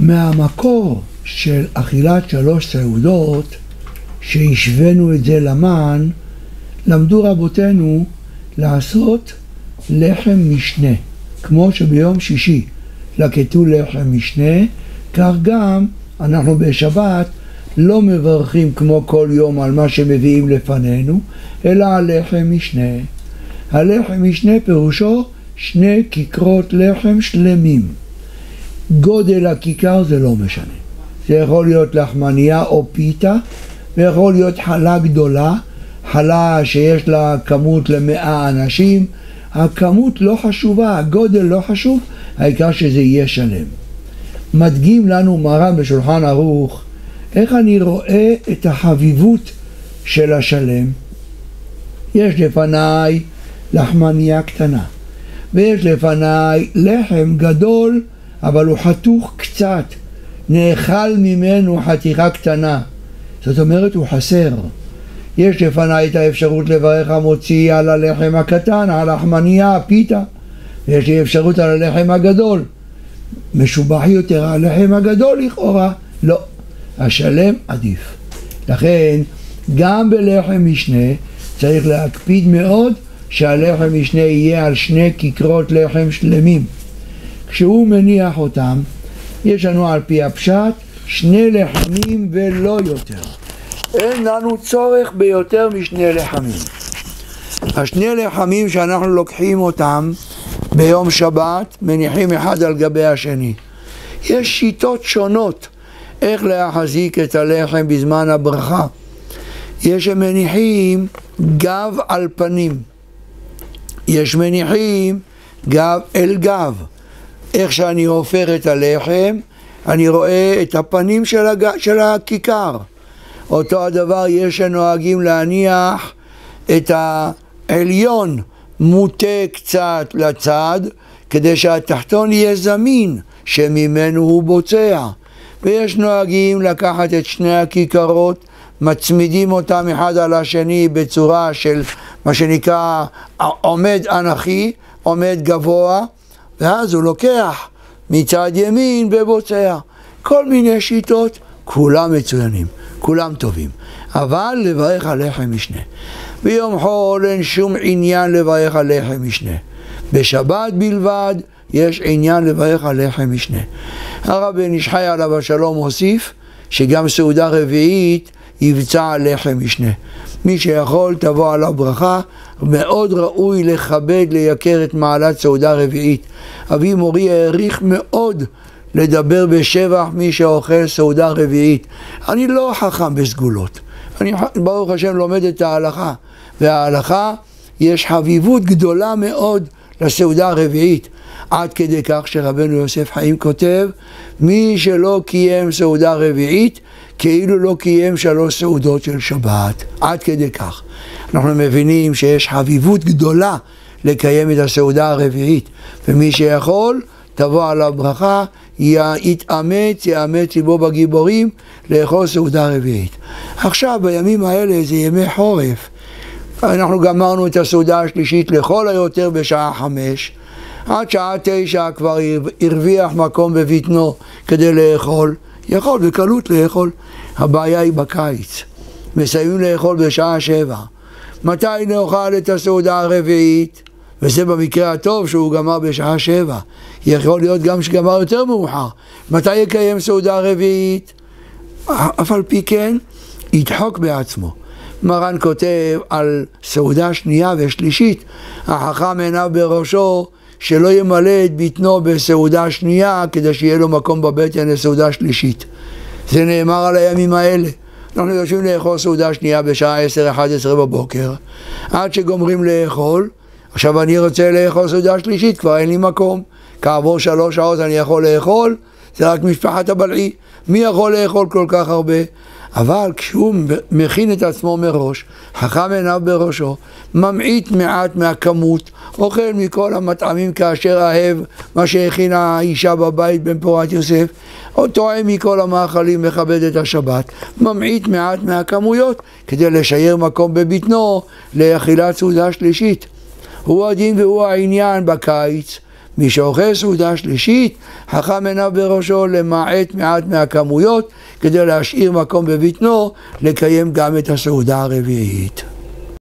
מהמקור של אכילת 3 סעודות, שהשווינו את זה למן, למדו רבותינו לעשות לחם משנה. כמו שביום שישי לקטו לחם משנה, כך גם אנחנו בשבת לא מברכים כמו כל יום על מה שמביאים לפנינו, אלא על לחם משנה. הלחם משנה פירושו 2 כיכרות לחם שלמים. גודל הכיכר זה לא משנה. זה יכול להיות לחמניה או פיתה, ויכול להיות חלה גדולה, חלה שיש לה כמות ל100 אנשים. הכמות לא חשובה, הגודל לא חשוב, העיקר שזה יהיה שלם. מדגים לנו מרן בשולחן ערוך, איך אני רואה את החביבות של השלם. יש לפניי לחמניה קטנה, ויש לפניי לחם גדול, אבל הוא חתוך קצת, נאכל ממנו חתיכה קטנה, זאת אומרת הוא חסר. יש לפניי את האפשרות לברך המוציא על הלחם הקטן, על החמניה, הפיתה, ויש לי אפשרות על הלחם הגדול. משובח יותר הלחם הגדול לכאורה, לא, השלם עדיף. לכן גם בלחם משנה צריך להקפיד מאוד שהלחם משנה יהיה על 2 כיכרות לחם שלמים. כשהוא מניח אותם, יש לנו על פי הפשט 2 לחמים ולא יותר. אין לנו צורך ביותר מ2 לחמים. 2 לחמים שאנחנו לוקחים אותם ביום שבת, מניחים אחד על גבי השני. יש שיטות שונות איך להחזיק את הלחם בזמן הברכה. יש מניחים גב על פנים, יש מניחים גב אל גב. איך שאני הופך את הלחם, אני רואה את הפנים של הכיכר. אותו הדבר יש שנוהגים להניח את העליון מוטה קצת לצד, כדי שהתחתון יהיה זמין, שממנו הוא בוצע. ויש נוהגים לקחת את 2 הכיכרות, מצמידים אותם אחד על השני בצורה של מה שנקרא עומד אנכי, עומד גבוה, ואז הוא לוקח מצד ימין ובוצע. כל מיני שיטות, כולם מצוינים, כולם טובים. אבל לברך על לחם משנה. ביום חול אין שום עניין לברך על לחם משנה. בשבת בלבד יש עניין לברך על לחם משנה. הרב בן איש חי עליו השלום הוסיף שגם סעודה רביעית יבצע על לחם משנה. מי שיכול תבוא עליו ברכה. מאוד ראוי לכבד, לייקר את מעלת סעודה רביעית. אבי מורי העריך מאוד לדבר בשבח מי שאוכל סעודה רביעית. אני לא חכם בסגולות, אני ברוך השם לומד את ההלכה, וההלכה יש חביבות גדולה מאוד לסעודה הרביעית, עד כדי כך שרבנו יוסף חיים כותב, מי שלא קיים סעודה רביעית כאילו לא קיים 3 סעודות של שבת. עד כדי כך אנחנו מבינים שיש חביבות גדולה לקיים את הסעודה הרביעית, ומי שיכול תבוא עליו ברכה, יתאמץ ליבו בגיבורים לאכול סעודה רביעית. עכשיו בימים האלה זה ימי חורף, אנחנו גמרנו את הסעודה השלישית לכל היותר בשעה 5, עד שעה 9 כבר הרוויח מקום בביתנו כדי לאכול, יכול בקלות לאכול. הבעיה היא בקיץ, מסיימים לאכול בשעה 7. מתי נאכל את הסעודה הרביעית? וזה במקרה הטוב שהוא גמר בשעה 7. יכול להיות גם שגמר יותר מאוחר. מתי יקיים סעודה רביעית? אף על פי כן ידחוק בעצמו. מרן כותב על סעודה שנייה ושלישית, החכם עיניו בראשו שלא ימלא את ביטנו בסעודה שנייה כדי שיהיה לו מקום בבטן לסעודה שלישית. זה נאמר על הימים האלה. אנחנו יושבים לאכול סעודה שנייה בשעה 10-11 בבוקר, עד שגומרים לאכול. עכשיו אני רוצה לאכול סעודה שלישית, כבר אין לי מקום. כעבור 3 שעות אני יכול לאכול, זה רק משפחת הבלעי. מי יכול לאכול כל כך הרבה? אבל כשהוא מכין את עצמו מראש, חכם עיניו בראשו, ממעיט מעט מהכמות, אוכל מכל המטעמים כאשר אהב, מה שהכינה האישה בבית בן פורת יוסף, או טועם מכל המאכלים, מכבד את השבת, ממעיט מעט מהכמויות, כדי לשייר מקום בביטנו לאכילת סעודה שלישית. הוא הדין והוא העניין בקיץ, מי שאוכל סעודה שלישית, חכם עיניו בראשו למעט מעט מהכמויות, כדי להשאיר מקום בבטנו, לקיים גם את הסעודה הרביעית.